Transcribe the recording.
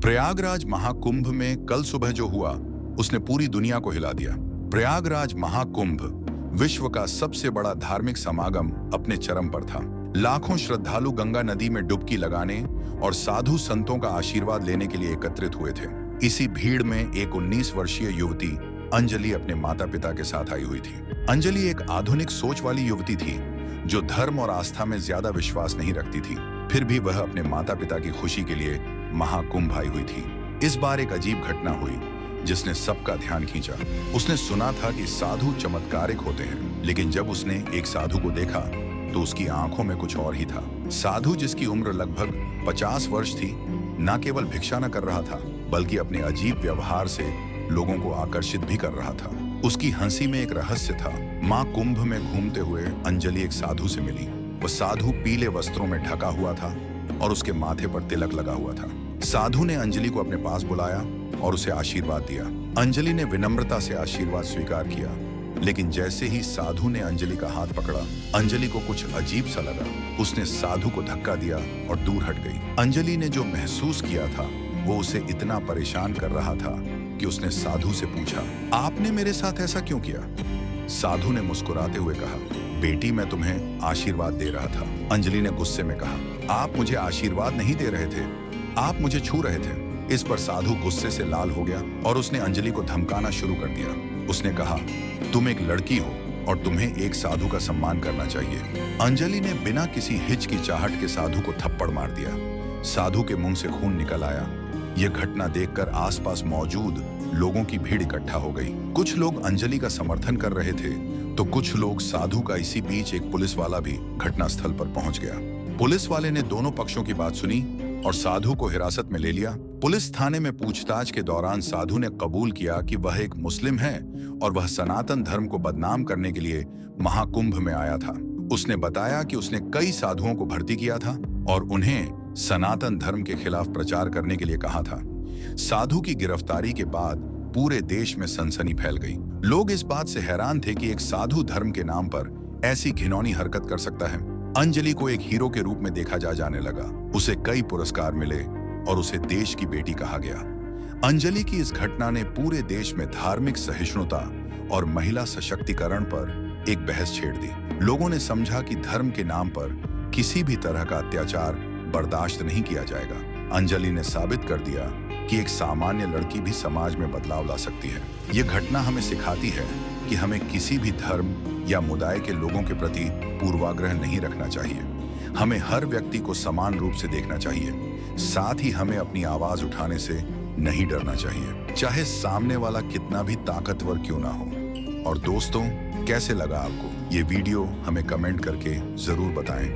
प्रयागराज महाकुंभ में कल सुबह जो हुआ उसने पूरी दुनिया को हिला दिया। प्रयागराज महाकुंभ विश्व का सबसे बड़ा धार्मिक समागम अपने चरम पर था। लाखों श्रद्धालु गंगा नदी में डुबकी लगाने और साधु संतों का आशीर्वाद लेने के लिए एकत्रित हुए थे। इसी भीड़ में एक 19 वर्षीय युवती अंजलि अपने माता पिता के साथ आई हुई थी। अंजलि एक आधुनिक सोच वाली युवती थी जो धर्म और आस्था में ज्यादा विश्वास नहीं रखती थी। फिर भी वह अपने माता पिता की खुशी के लिए महाकुंभ आई हुई थी। इस बार एक अजीब घटना हुई जिसने सबका ध्यान खींचा। उसने सुना था कि साधु चमत्कारिक होते हैं, लेकिन जब उसने एक साधु को देखा तो उसकी आंखों में कुछ और ही था। साधु जिसकी उम्र लगभग 50 वर्ष थी, न केवल भिक्षा न कर रहा था बल्कि अपने अजीब व्यवहार से लोगों को आकर्षित भी कर रहा था। उसकी हंसी में एक रहस्य था। मां कुंभ में घूमते हुए अंजलि एक साधु से मिली। वह साधु पीले वस्त्रों में ढका हुआ था और उसके माथे पर तिलक लगा हुआ था। साधु ने अंजलि को अपने पास बुलाया और उसे आशीर्वाद दिया। अंजलि ने विनम्रता से आशीर्वाद स्वीकार किया, लेकिन जैसे ही साधु ने अंजलि का हाथ पकड़ा, अंजलि को कुछ अजीब सा लगा। उसने साधु को धक्का दिया और दूर हट गई। अंजलि ने जो महसूस किया था वो उसे इतना परेशान कर रहा था कि उसने साधु से पूछा, आपने मेरे साथ ऐसा क्यों किया? साधु ने मुस्कुराते हुए कहा, बेटी मैं तुम्हें आशीर्वाद दे रहा था। अंजलि ने गुस्से में कहा, आप मुझे आशीर्वाद नहीं दे रहे थे, आप मुझे छू रहे थे। इस पर साधु गुस्से से लाल हो गया और उसने अंजलि को धमकाना शुरू कर दिया। उसने कहा, तुम एक लड़की हो और तुम्हें एक साधु का सम्मान करना चाहिए। अंजलि ने बिना किसी हिचकिचाहट के साधु को थप्पड़ मार दिया। साधु के मुंह से खून निकल आया। यह घटना देखकर आसपास मौजूद लोगों की भीड़ इकट्ठा हो गई। कुछ लोग अंजलि का समर्थन कर रहे थे तो कुछ लोग साधु का। इसी बीच एक पुलिस वाला भी घटनास्थल पर पहुंच गया। पुलिस वाले ने दोनों पक्षों की बात सुनी और साधु को हिरासत में ले लिया। पुलिस थाने में पूछताछ के दौरान साधु ने कबूल किया कि वह एक मुस्लिम है और वह सनातन धर्म को बदनाम करने के लिए महाकुंभ में आया था। उसने बताया कि उसने कई साधुओं को भर्ती किया था और उन्हें सनातन धर्म के खिलाफ प्रचार करने के लिए कहा था। साधु की गिरफ्तारी के बाद पूरे देश में सनसनी फैल गई। लोग इस बात से हैरान थे कि एक साधु धर्म के नाम पर ऐसी घिनौनी हरकत कर सकता है। अंजलि को एक हीरो के रूप में देखा जाने लगा। उसे कई पुरस्कार मिले और उसे देश की बेटी कहा गया। अंजलि की इस घटना ने पूरे देश में धार्मिक सहिष्णुता और महिला सशक्तिकरण पर एक बहस छेड़ दी। लोगों ने समझा कि धर्म के नाम पर किसी भी तरह का अत्याचार बर्दाश्त नहीं किया जाएगा। अंजलि ने साबित कर दिया कि एक सामान्य लड़की भी समाज में बदलाव ला सकती है। ये घटना हमें सिखाती है कि हमें किसी भी धर्म या मुदाय के लोगों के प्रति पूर्वाग्रह नहीं रखना चाहिए। हमें हर व्यक्ति को समान रूप से देखना चाहिए। साथ ही हमें अपनी आवाज उठाने से नहीं डरना चाहिए, चाहे सामने वाला कितना भी ताकतवर क्यों ना हो। और दोस्तों, कैसे लगा आपको ये वीडियो? हमें कमेंट करके जरूर बताएं।